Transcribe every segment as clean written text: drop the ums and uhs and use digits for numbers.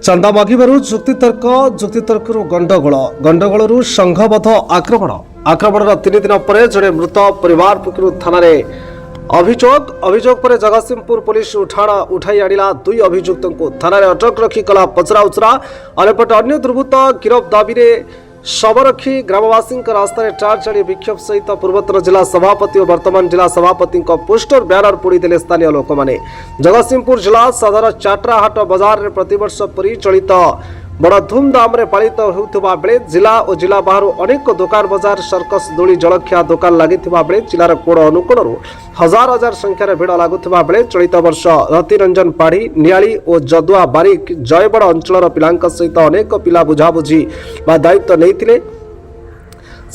ଚାନ୍ଦା ମାଗିବାରୁ ଯୁକ୍ତିତର୍କରୁ ଗଣ୍ଡଗୋଳରୁ ସଂଘବଦ୍ଧ ଆକ୍ରମଣର 3 ଦିନ ପରେ ଜଣେ ମୃତ ପରିବାର ପକ୍ଷରୁ ଥାନାରେ ଅଭିଯୋଗ ପରେ ଜଗତସିଂହପୁର ପୁଲିସ ଉଠାଇ ଆଣିଲା 2 ଅଭିଯୁକ୍ତଙ୍କୁ ଥାନାରେ ଅଟକ ରଖି କଲା ପଚରାଉଚରା। ଅନ୍ୟପଟେ ଅନ୍ୟ ଦୁର୍ବୃତ୍ତ ଗିରଫ ଦାବିରେ ଶବରକ୍ଷୀ ଗ୍ରାମବାସୀଙ୍କ ରାସ୍ତାରେ ଟାର୍ଚ ଜାଳି ବିକ୍ଷୋଭ ସହିତ ପୂର୍ବତନ ଜିଲ୍ଲା ସଭାପତି ଓ ବର୍ତ୍ତମାନ ଜିଲ୍ଲା ସଭାପତିଙ୍କ ପୋଷ୍ଟର ବ୍ୟାନର ପୋଡ଼ିଦେଲେ ସ୍ଥାନୀୟ ଲୋକମାନେ। ଜଗତସିଂହପୁର ଜିଲ୍ଲା ସଦର ଚାଟ୍ରାହାଟ ବଜାରରେ ପ୍ରତିବର୍ଷ ପରି ଚଳିତ ବଡ଼ ଧୁମଧାମରେ ପାଳିତ ହେଉଥିବା ବେଳେ ଜିଲ୍ଲା ଓ ଜିଲ୍ଲା ବାହାରୁ ଅନେକ ଦୋକାନ ବଜାର ସର୍କସ ଦୋଳି ଜଳଖିଆ ଦୋକାନ ଲାଗିଥିବା ବେଳେ ଜିଲ୍ଲାର କୋଣ ଅନୁକୋଣରୁ ହଜାର ହଜାର ସଂଖ୍ୟାରେ ଭିଡ଼ ଲାଗୁଥିବା ବେଳେ ଚଳିତ ବର୍ଷ ରତିରଞ୍ଜନ ପାଢ଼ୀ ନିଆଳି ଓ ଯଦୁଆ ବାରିକ ଜୟବଡ଼ ଅଞ୍ଚଳର ପିଲାଙ୍କ ସହିତ ଅନେକ ପିଲା ବୁଝାବୁଝି ବା ଦାୟିତ୍ୱ ନେଇଥିଲେ।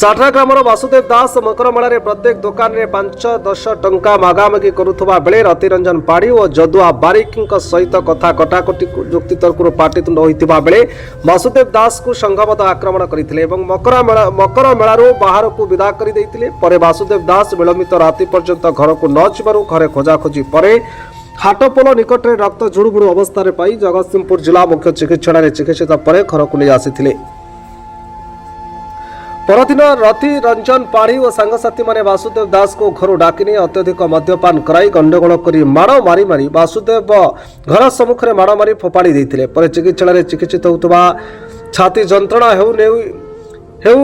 ଚାଟ୍ରା ଗ୍ରାମର ବାସୁଦେବ ଦାସ ମକରମେଳାରେ ପ୍ରତ୍ୟେକ ଦୋକାନରେ 5-10 ଟଙ୍କା ମାଗାମାଗି କରୁଥିବା ବେଳେ ରତିରଞ୍ଜନ ପାଢ଼ୀ ଓ ଯଦୁଆ ବାରିକଙ୍କ ସହିତ କଥା କଟାକଟିକୁ ଯୁକ୍ତିତର୍କରୁ ପାଟିତୁଣ୍ଡ ହୋଇଥିବା ବେଳେ ବାସୁଦେବ ଦାସଙ୍କୁ ସଂଘବଦ୍ଧ ଆକ୍ରମଣ କରିଥିଲେ ଏବଂ ମକରମେଳାରୁ ବାହାରକୁ ବିଦା କରିଦେଇଥିଲେ। ପରେ ବାସୁଦେବ ଦାସ ବିଳମ୍ବିତ ରାତି ପର୍ଯ୍ୟନ୍ତ ଘରକୁ ନ ଯିବାରୁ ଘରେ ଖୋଜାଖୋଜି ପରେ ହାଟପୋଲ ନିକଟରେ ରକ୍ତ ଝୁଡ଼ୁବୁଡ଼ୁ ଅବସ୍ଥାରେ ପାଇ ଜଗତସିଂହପୁର ଜିଲ୍ଲା ମୁଖ୍ୟ ଚିକିତ୍ସାଳୟରେ ଚିକିତ୍ସିତ ପରେ ଘରକୁ ନେଇ ଆସିଥିଲେ। ପରଦିନ ରତିରଞ୍ଜନ ପାଢ଼ୀ ଓ ସାଙ୍ଗସାଥୀମାନେ ବାସୁଦେବ ଦାସଙ୍କୁ ଘରୁ ଡାକି ନେଇ ଅତ୍ୟଧିକ ମଦ୍ୟପାନ କରାଇ ଗଣ୍ଡଗୋଳ କରି ମାଡ଼ ମାରି ବାସୁଦେବ ଘର ସମ୍ମୁଖରେ ମାଡ଼ ମାରି ଫୋପାଡ଼ି ଦେଇଥିଲେ। ପରେ ଚିକିତ୍ସାଳୟରେ ଚିକିତ୍ସିତ ହେଉଥିବା ଛାତି ଯନ୍ତ୍ରଣା ହେଉ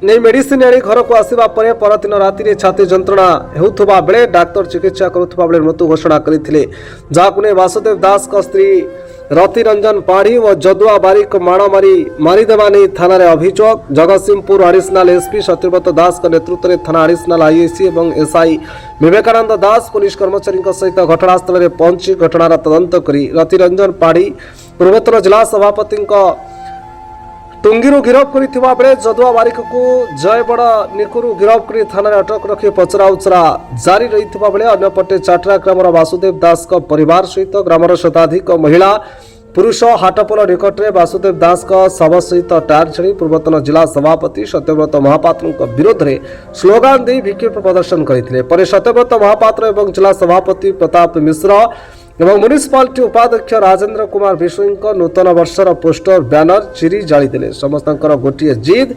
ନେଇ ମେଡିସିନ ଆଣି ଘରକୁ ଆସିବା ପରେ ପରଦିନ ରାତିରେ ଛାତି ଯନ୍ତ୍ରଣା ହେଉଥିବା ବେଳେ ଡାକ୍ତର ଚିକିତ୍ସା କରୁଥିବା ବେଳେ ମୃତ୍ୟୁ ଘୋଷଣା କରିଥିଲେ, ଯାହାକୁ ନେଇ ବାସୁଦେବ ଦାସଙ୍କ ସ୍ତ୍ରୀ ରତିରଞ୍ଜନ ପାଢ଼ୀ ଓ ଯଦୁଆ ବାରିକ ମାଡ଼ ମାରିଦେବା ନେଇ ଥାନାରେ ଅଭିଯୋଗ। ଜଗତସିଂହପୁର ଆଡିସନାଲ ଏସପି ସତ୍ୟବ୍ରତ ଦାସଙ୍କ ନେତୃତ୍ୱରେ ଥାନା ଆଡିସନାଲ ଆଇଆଇସି ଏବଂ ଏସଆଇ ବିବେକାନନ୍ଦ ଦାସ ପୁଲିସ କର୍ମଚାରୀଙ୍କ ସହିତ ଘଟଣାସ୍ଥଳରେ ପହଞ୍ଚି ଘଟଣାର ତଦନ୍ତ କରି ରତିରଞ୍ଜନ ପାଢ଼ୀ ପୂର୍ବତନ ଜିଲ୍ଲା ସଭାପତିଙ୍କ ଟୁଙ୍ଗିରୁ ଗିରଫ କରିଥିବା ବେଳେ ଯଦୁଆ ବାରିକକୁ ଜୟବଡ଼ ନିକୁରୁ ଗିରଫ କରି ଥାନାରେ ଅଟକ ରଖି ପଚରାଉଚରା ଜାରି ରହିଥିବା ବେଳେ ଅନ୍ୟପଟେ ଚାଟ୍ରା ଗ୍ରାମର ବାସୁଦେବ ଦାସଙ୍କ ପରିବାର ସହିତ ଗ୍ରାମର ଶତାଧିକ ମହିଳା ପୁରୁଷ ହାଟପୋଲ ନିକଟରେ ବାସୁଦେବ ଦାସଙ୍କ ଶବ ସହିତ ଟାର୍ଚ ଜାଳି ପୂର୍ବତନ ଜିଲ୍ଲା ସଭାପତି ସତ୍ୟବ୍ରତ ମହାପାତ୍ରଙ୍କ ବିରୋଧରେ ସ୍ଲୋଗାନ ଦେଇ ବିକ୍ଷୋଭ ପ୍ରଦର୍ଶନ କରିଥିଲେ। ପରେ ସତ୍ୟବ୍ରତ ମହାପାତ୍ର ଏବଂ ଜିଲ୍ଲା ସଭାପତି ପ୍ରତାପ ମିଶ୍ର ଏବଂ ମ୍ୟୁନିସିପାଲିଟି ଉପାଧ୍ୟକ୍ଷ ରାଜେନ୍ଦ୍ର କୁମାର ବିଶ୍ୱଙ୍କ ନୂତନ ବର୍ଷର ପୋଷ୍ଟର ବ୍ୟାନର ଚିରି ଜାଳିଦେଲେ। ସମସ୍ତଙ୍କର ଗୋଟିଏ ଜିଦ୍,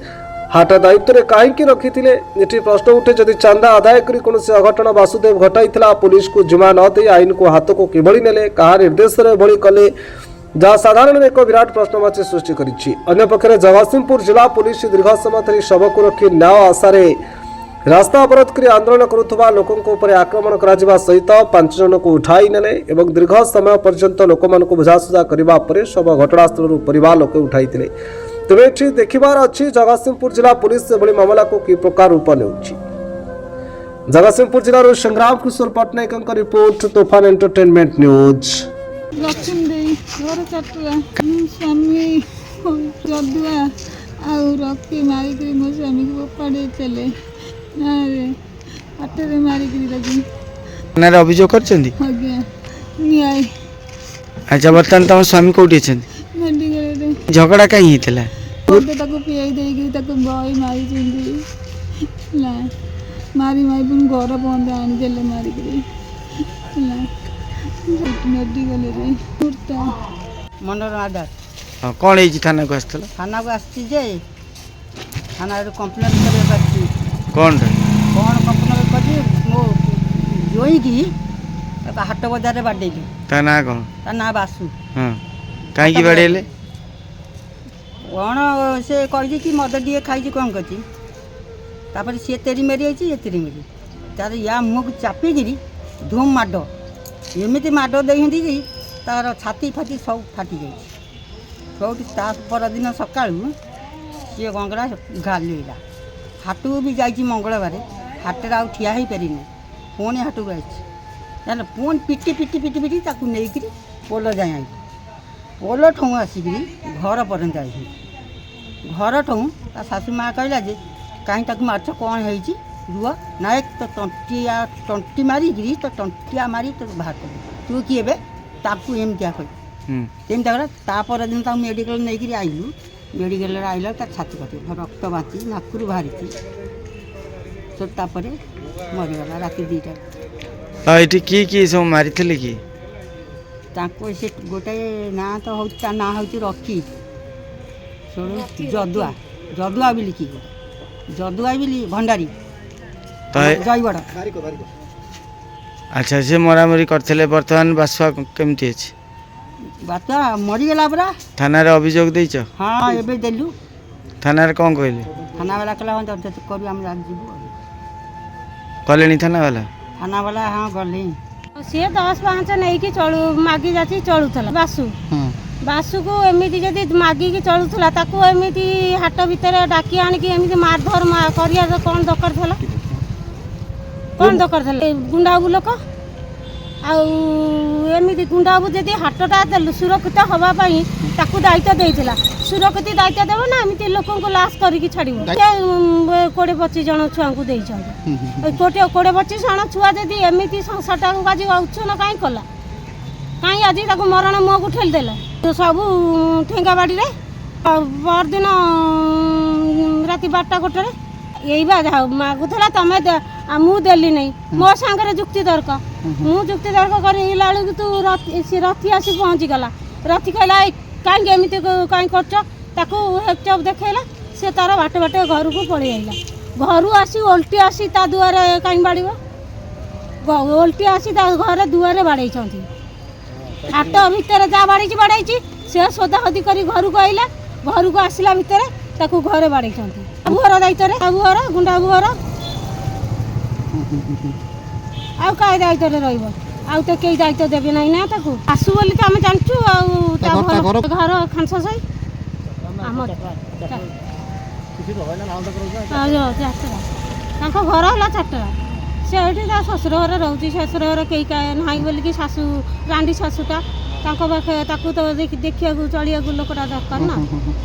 ହାଟ ଦାୟିତ୍ୱରେ କାହିଁକି ରଖିଥିଲେ? ଏଠି ପ୍ରଶ୍ନ ଉଠେ, ଯଦି ଚାନ୍ଦା ଆଦାୟ କରି କୌଣସି ଅଘଟଣ ବାସୁଦେବ ଘଟାଇଥିଲା, ପୁଲିସକୁ ଜିମା ନ ଦେଇ ଆଇନକୁ ହାତକୁ କିଭଳି ନେଲେ, କାହା ନିର୍ଦ୍ଦେଶରେ ଏଭଳି କଲେ, ଯାହା ସାଧାରଣରେ ଏକ ବିରାଟ ପ୍ରଶ୍ନବାଚୀ ସୃଷ୍ଟି କରିଛି। ଅନ୍ୟପକ୍ଷରେ ଜଗତସିଂହପୁର ଜିଲ୍ଲା ପୁଲିସ ଦୀର୍ଘ ସମୟ ଧରି ଶବକୁ ରଖି ନ୍ୟାୟ ଆଶାରେ ରାସ୍ତା ଅବରୋଧ କରି ଆନ୍ଦୋଳନ କରୁଥିବା ଲୋକଙ୍କ ଉପରେ ଆକ୍ରମଣ କରାଯିବା ସହିତ 5 ଜଣଙ୍କୁ ଉଠାଇ ନେଲେ ଏବଂ ଦୀର୍ଘ ସମୟ ପର୍ଯ୍ୟନ୍ତ ଲୋକମାନଙ୍କୁ ବୁଝାସୁଝା କରିବା ପରେ ଶବ ଘଟଣାସ୍ଥଳରୁ ପରିବାର ଲୋକେ ଉଠାଇଥିଲେ। ତେବେ ଏଠି ଦେଖିବାର ଅଛି ଜଗତସିଂହପୁର ଜିଲ୍ଲା ପୁଲିସ ଏଭଳି ମାମଲାକୁ କି ପ୍ରକାର ରୂପ ନେଉଛି। ଜଗତସିଂହପୁର ଜିଲ୍ଲାରୁ ସଂଗ୍ରାମ କିଶୋର ପଟ୍ଟନାୟକଙ୍କ ରିପୋର୍ଟ, ତୋଫାନ ଏଣ୍ଟରଟେନମେଣ୍ଟ ନ୍ୟୁଜ। ରଖି ମାରିକିରି ମୋ ସ୍ୱାମୀକୁ ଫୋପାଡ଼ି ଦେଲେ ହାଟରେ ମାରିକିରି ତାକୁ ଥାନାରେ ଅଭିଯୋଗ କରିଛନ୍ତି। ଆଜ୍ଞା ନିଆଇ। ଆଚ୍ଛା, ବର୍ତ୍ତମାନ ତମ ସ୍ୱାମୀ କୋଉଠି ଅଛନ୍ତି? ମେଡ଼ିକାଲରେ। ଝଗଡ଼ା କାହିଁ ହେଇଥିଲା? ତାକୁ ପିଆଇ ଦେଇକିରି ତାକୁ ବହି ମାରିଛନ୍ତି ହେଲା, ମାରି ପୁଣି ଘର ବନ୍ଦ ଆଣିଦେଲେ ମାରିକିରି ହେଲା, ମେଡ଼ିକାଲରେ। ମନୋରମା ଦାସ। ହଁ, କ'ଣ ହେଇଛି? ଥାନାକୁ ଆସିଥିଲ? ଥାନାକୁ ଆସିଛି ଯେ ଥାନାରେ କମ୍ପ୍ଲେନ୍ କରିବାକୁ ଆସିଛି। କ'ଣ କମ୍ପ୍ଲେନ୍ କରିଛି? ମୋ ଜୋଇଁକି ତାକୁ ହାଟ ବଜାରରେ ବାଡ଼େଇଲି। ତା ନାଁ କ'ଣ? ତା ନାଁ ବାସୁ। ହଁ, କାହିଁକି ବାଡ଼େଇଲେ? କ'ଣ ସେ କହିଛି କି ମଦ ଟିକେ ଖାଇଛି, କ'ଣ କରିଛି, ତାପରେ ସିଏ ତେରି ମେରି ହେଇଛି, ଇଏ ତେରି ମେରି, ତାର ୟା ମୁହଁକୁ ଚାପିକିରି ଧୁମ୍ ମାଡ଼, ଏମିତି ମାଡ଼ ଦେଇଛନ୍ତି କି ତାର ଛାତି ଫାତି ସବୁ ଫାଟି ଯାଇଛି ସବୁଠି। ତା ପରଦିନ ସକାଳୁ ସିଏ ଗଙ୍ଗଡ଼ା ଗାଲେଇଲା। ହାଟକୁ ବି ଯାଇଛି ମଙ୍ଗଳବାର, ହାଟରେ ଆଉ ଠିଆ ହେଇପାରିନି, ପୁଣି ହାଟକୁ ଆସିଛି ଜାଣିଲ, ପୁଣି ପିଟି ତାକୁ ନେଇକିରି ପୋଲ ଯାଏଁ ଆଇଲି। ପୋଲ ଠଉଁ ଆସିକିରି ଘର ପର୍ଯ୍ୟନ୍ତ ଆସିଲି। ଘର ଠଉଁ ତା ଶାଶୁ ମା' କହିଲା ଯେ କାହିଁ ତାକୁ ମାରୁଛ, କ'ଣ ହେଇଛି, ରୁହ, ନାୟକ ତ ତଣ୍ଟି ମାରିକିରି ତ ତଣ୍ଟିଆ ମାରି ତ ବାହାର କଲି, ତୁ କି ଏବେ ତାକୁ ଏମିତିଆ କଲି, ଏମିତିଆ କଲା। ତା ପରଦିନ ତାକୁ ମେଡ଼ିକାଲ ନେଇକିରି ଆଇଲୁ। ମେଡ଼ିକାଲରେ ଆଇଲା ତା ଛାତି ଫାଟି ରକ୍ତ ବାନ୍ତି ନାକରୁ ବାହାରିଛି, ତ ତାପରେ ମରିଗଲା ରାତି 2ଟାରେ। ଏଠି କିଏ ସବୁ ମାରିଥିଲେ କି? ତାଙ୍କୁ ସେ ଗୋଟାଏ ନାଁ ତ ହେଉଛି ତା ନାଁ ହେଉଛି ରକି ଶୁଣୁ ଯଦୁଆ ବୋଲି କି ଯଦୁଆ ବୋଲି ଭଣ୍ଡାରୀ ତ ଜୟଗଡ଼। ଆଚ୍ଛା ସେ ମରାମରି କରିଥିଲେ, ବର୍ତ୍ତମାନ ବାସୁଆ କେମିତି ଅଛି? ବାପା ମରିଗଲା ପରା। ଥାନାରେ ଅଭିଯୋଗ ଦେଇଛ? ହଁ ଏବେ ଦେଲୁ। ଥାନାରେ କ'ଣ କହିଲେ? ଥାନାବାଲା କହିଲା ହଁ କରୁ ଆମେ ଯିବୁ। କଲେଣି ଥାନାବାଲା? ଥାନାବାଲା ହଁ ଗଲେ। ସିଏ 10-5 ନେଇକି ମାଗି ଯାଚି ଚଳୁଥିଲା ବାସୁକୁ ଏମିତି ଯଦି ମାଗିକି ଚଳୁଥିଲା ତାକୁ ଏମିତି ହାଟ ଭିତରେ ଡାକି ଆଣିକି ଏମିତି ମାରଧର କରିବା କ'ଣ ଦରକାର ଥିଲା? କ'ଣ ଦରକାର ଥିଲା? ଗୁଣ୍ଡାବାବୁ ଲୋକ ଆଉ ଏମିତି ଗୁଣ୍ଡାବାବୁ ଯଦି ହାଟଟା ସୁରକ୍ଷିତ ହେବା ପାଇଁ ତାକୁ ଦାୟିତ୍ୱ ଦେଇଥିଲା, ସୁରକ୍ଷିତ ଦାୟିତ୍ୱ ଦେବ ନା ଏମିତି ଲୋକଙ୍କୁ ଲାସ୍ କରିକି ଛାଡ଼ିବ? 20-25 ଜଣ ଛୁଆଙ୍କୁ ଦେଇଛନ୍ତି। 20-25 ଜଣ ଛୁଆ ଯଦି ଏମିତି ସଂସାରଟାକୁ ଆଜି ଉଚ୍ଛନ୍ନ କାହିଁ କଲା? କାହିଁ ଆଜି ତାକୁ ମରଣ ମୁହଁକୁ ଠେଲିଦେଲା? ସବୁ ଠେଙ୍ଗାବାଡ଼ିରେ ପରଦିନ ରାତି 12-1ରେ ଏଇ ବା ମାଗୁଥିଲା ତମେ ମୁଁ ଦେଲି ନାହିଁ, ମୋ ସାଙ୍ଗରେ ଯୁକ୍ତି ତର୍କ, ମୁଁ ଯୁକ୍ତି ତର୍କ କରିଲା ବେଳକୁ ତୁ ସେ ରଥି ଆସି ପହଞ୍ଚିଗଲା। ରଥି କହିଲା କାହିଁକି ଏମିତି କାହିଁ କରୁଛ, ତାକୁ ହେକ୍ଚପ୍ ଦେଖେଇଲା, ସେ ତାର ବାଟେ ଘରକୁ ପଳେଇ ଆସିଲା। ଘରୁ ଆସି ଓଲଟି ଆସି ତା ଦୁଆରେ କାହିଁ ବାଡ଼ିବ? ଓଲଟି ଆସି ତା ଘରେ ଦୁଆରେ ବାଡ଼େଇଛନ୍ତି। ହାଟ ଭିତରେ ଯାହା ବାଡ଼େଇଛି ସେ ସୋଦାସୋଦି କରି ଘରକୁ ଆଇଲା, ଘରକୁ ଆସିଲା ଭିତରେ ତାକୁ ଘରେ ବାଡ଼େଇଛନ୍ତି। ଘର ଦାୟିତ୍ୱରେ ଘର ଗୁଣ୍ଡାବାବୁ ଘର ଆଉ କାହା ଦାୟିତ୍ୱରେ ରହିବ? ଆଉ ତ କେହି ଦାୟିତ୍ୱ ଦେବେ ନାହିଁ ନା ତାକୁ। ଆସୁ ବୋଲି ତ ଆମେ ଜାଣିଛୁ। ଆଉ ତା ଘର ଖାନସା ସାହି ଆମର ତାଙ୍କ ଘର ହେଲା 4ଟା। ସେ ଏଇଠି ତା ଶ୍ୱଶୁର ଘରେ ରହୁଛି, ଶ୍ୱଶୁର ଘରେ କେହି ନାହିଁ ବୋଲିକି ଶାଶୁ ରାଣ୍ଡି ଶାଶୁଟା ତାଙ୍କ ପାଖେ ତାକୁ ତ ଦେଖିବାକୁ ଚଳିବାକୁ ଲୋକଟା ଦରକାର ନା।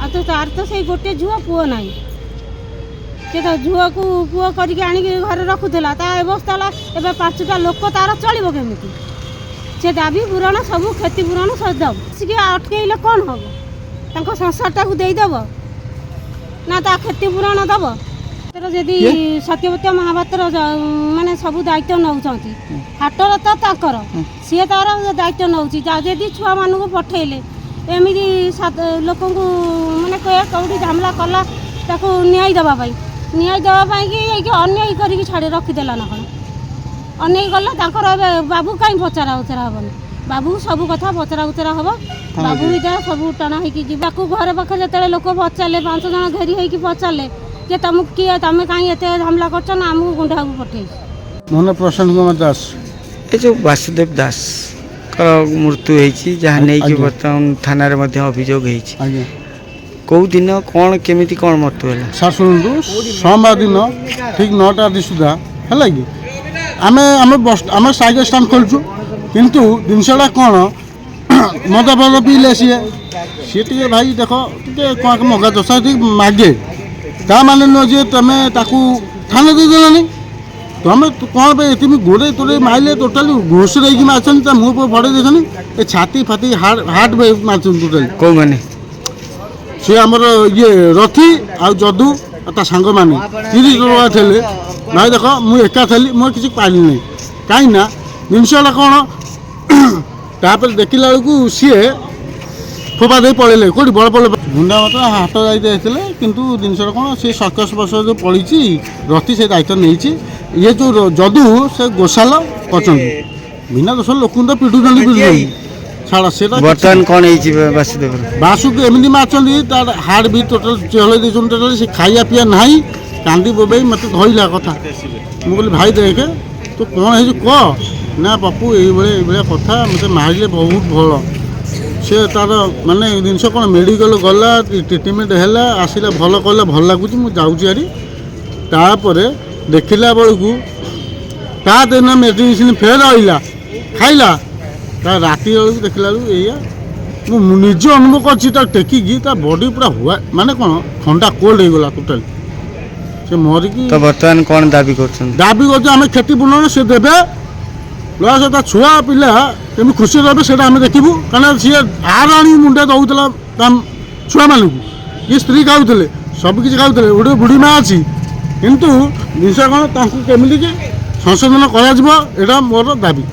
ଆଉ ତ ତାର ତ ସେଇ ଗୋଟେ ଝୁଅ ପୁଅ ନାହିଁ, ସେ ତ ଝୁଅକୁ ପୁଅ କରିକି ଆଣିକି ଘରେ ରଖୁଥିଲା। ତା ଅବସ୍ଥା ହେଲା ଏବେ 5ଟା ଲୋକ ତାର ଚଳିବ କେମିତି? ସେ ଦାବି ପୂରଣ ସବୁ କ୍ଷତି ପୂରଣ ସବୁ ଦେବ। ଆସିକି ଅଟକେଇଲେ କ'ଣ ହେବ? ତାଙ୍କ ସଂସାରଟାକୁ ଦେଇଦେବ ନା ତା କ୍ଷତି ପୂରଣ ଦେବ? ଯଦି ସତ୍ୟବ୍ରତ ମହାପାତ୍ର ମାନେ ସବୁ ଦାୟିତ୍ୱ ନେଉଛନ୍ତି, ହାଟର ତ ତାଙ୍କର, ସିଏ ତାର ଦାୟିତ୍ୱ ନେଉଛି। ଯଦି ଛୁଆମାନଙ୍କୁ ପଠେଇଲେ ଏମିତି ଲୋକଙ୍କୁ ମାନେ କେଉଁଠି ଝାମଲା କଲା ତାକୁ ନ୍ୟାୟ ଦେବା ପାଇଁକି ଏଇକି ଅନ୍ୟାୟ କରିକି ଛାଡ଼ି ରଖିଦେଲା ନା କ'ଣ? ଅନ୍ୟାୟ କଲା ତାଙ୍କର। ଏବେ ବାବୁ କାହିଁ ପଚରା ଉଚରା ହେବନି? ବାବୁ ସବୁ କଥା ପଚରା ଉଚରା ହେବ। ବାବୁ ବି ଯାହା ସବୁ ଟଣା ହେଇକି ଯିବ। ତାକୁ ଘର ପାଖରେ ଯେତେବେଳେ ଲୋକ ପଚାରିଲେ, 5 ଜଣ ଘେରି ହେଇକି ପଚାରିଲେ ଯେ ତମକୁ କିଏ, ତମେ କାହିଁ ଏତେ ଝାମଲା କରୁଛ ନା ଆମକୁ ଗୁଣ୍ଡାକୁ ପଠେଇଛି। ମୋ ନାଁ ପ୍ରଶାନ୍ତ କୁମାର ଦାସ। ଏ ଯେଉଁ ବାସୁଦେବ ଦାସଙ୍କର ମୃତ୍ୟୁ ହେଇଛି, ଯାହା ନେଇକି ବର୍ତ୍ତମାନ ଥାନାରେ ମଧ୍ୟ ଅଭିଯୋଗ ହେଇଛି, ଆଜ୍ଞା କେଉଁ ଦିନ କ'ଣ କେମିତି କ'ଣ ମୃତ୍ୟୁ ହେଲା? ସାର୍ ଶୁଣନ୍ତୁ, ସୋମବାର ଦିନ ଠିକ୍ 9ଟା ରାତି ସୁଦ୍ଧା ହେଲା କି ଆମେ ସାଇକେଲ ଷ୍ଟାଣ୍ଡ ଖୋଲୁଛୁ, କିନ୍ତୁ ଜିନିଷଟା କ'ଣ ମଦ ଫଦ ପିଇଲେ ସିଏ ଟିକେ ଭାଇ ଦେଖ ଟିକେ କ'ଣ ମଗା ଦଶା ଟିକେ ମାଗେ, ତା ମାନେ ନୁହଁ ଯେ ତମେ ତାକୁ ଥାନା ଦେଇଦେଲାନି। ତମେ କ'ଣ ପାଇଁ ଏତିକି ଗୋଡ଼େଇ ତୋଡ଼େଇ ମାରିଲେ, ଟୋଟାଲି ଘୁଷୁରେଇକି ମାରିଛନ୍ତି, ତା ମୁହଁ ପୁଅ ଫଟେଇ ଦେଇଛନ୍ତି, ଏ ଛାତି ଫାତି ହାର୍ଟ ମାରିଛନ୍ତି ଟୋଟାଲି। କେଉଁମାନେ? ସେ ଆମର ରଥି ଆଉ ଯଦୁ ତା ସାଙ୍ଗମାନେ 30 ଟଙ୍କା ଥିଲେ। ଭାଇ ଦେଖ ମୁଁ ଏକା ଥିଲି, ମୋର କିଛି ପାରିଲି ନାହିଁ, କାହିଁକି ନା ଜିନିଷଟା କ'ଣ ତାପରେ ଦେଖିଲା ବେଳକୁ ସିଏ ଫୋପା ଦେଇ ପଳେଇଲେ। କେଉଁଠି ବଡ଼ ଗୁଣ୍ଡା ମତ ହାଟ ଯାଇଥିଲେ, କିନ୍ତୁ ଜିନିଷଟା କ'ଣ ସେ ସର୍କସ୍ ବସ ଯେଉଁ ପଡ଼ିଛି ରଥି ସେ ଦାୟିତ୍ୱ ନେଇଛି। ଇଏ ଯେଉଁ ଯଦୁ ସେ ଗୋଶାଲ କରିଛନ୍ତି, ବିନା ଦୋଷ ଲୋକଙ୍କୁ ତ ପିଟୁଛନ୍ତି ଛାଡ଼। ସେଟା ବର୍ତ୍ତମାନ କ'ଣ ହେଇଛି ବାସୁଦେବର? ବାସୁକୁ ଏମିତି ମାରୁଛନ୍ତି, ତାର ହାର୍ଟ ବି ଟୋଟାଲ ଚଳେଇ ଦେଇଛନ୍ତି, ଟୋଟାଲି ସେ ଖାଇବା ପିଇବା ନାହିଁ। କାନ୍ଦି ବୋବେଇ ମୋତେ ଧଇଲା କଥା। ମୁଁ କହିଲି ଭାଇ ଦେଖେ ତୁ କ'ଣ ହେଇଛି କହ। ନା ପପୁ ଏଇଭଳିଆ କଥା, ମୋତେ ମାରିଲେ ବହୁତ ଭଲ। ସେ ତାର ମାନେ ଜିନିଷ କ'ଣ ମେଡ଼ିକାଲ ଗଲା, ଟ୍ରିଟମେଣ୍ଟ ହେଲା, ଆସିଲା, ଭଲ କଲା, ଭଲ ଲାଗୁଛି, ମୁଁ ଯାଉଛି ଆରି। ତାପରେ ଦେଖିଲା ବେଳକୁ ତା ଦିନ ମେଡ଼ିସିନ ଫେର ରହିଲା, ଖାଇଲା, ତା ରାତି ବେଳକୁ ଦେଖିଲା ବେଳକୁ ଏଇଆ। ମୁଁ ନିଜେ ଅନୁଭବ କରିଛି, ତାକୁ ଟେକିକି ତା ବଡି ପୁରା ମାନେ କ'ଣ ଥଣ୍ଡା କୋଲ୍ଡ ହେଇଗଲା ଟୋଟାଲି। ସେ ମରିକି ତ ବର୍ତ୍ତମାନ କ'ଣ ଦାବି କରୁଛନ୍ତି? ଦାବି କରୁଛୁ ଆମେ କ୍ଷତି ପୂରଣ ସେ ଦେବେ, ପ୍ଲସ୍ ତା ଛୁଆ ପିଲା କେମିତି ଖୁସି ରହିବେ ସେଇଟା ଆମେ ଦେଖିବୁ। କାରଣ ସିଏ ଆର ଆଣିକି ମୁଣ୍ଡେ ଦେଉଥିଲା ତା ଛୁଆମାନଙ୍କୁ, ଇଏ ସ୍ତ୍ରୀ ଖାଉଥିଲେ, ସବୁକିଛି ଖାଉଥିଲେ, ଗୋଟେ ବୁଢ଼ୀ ମା ଅଛି। କିନ୍ତୁ ଜିନିଷ କ'ଣ ତାଙ୍କୁ କେମିତିକି ସଂଶୋଧନ କରାଯିବ, ଏଇଟା ମୋର ଦାବି।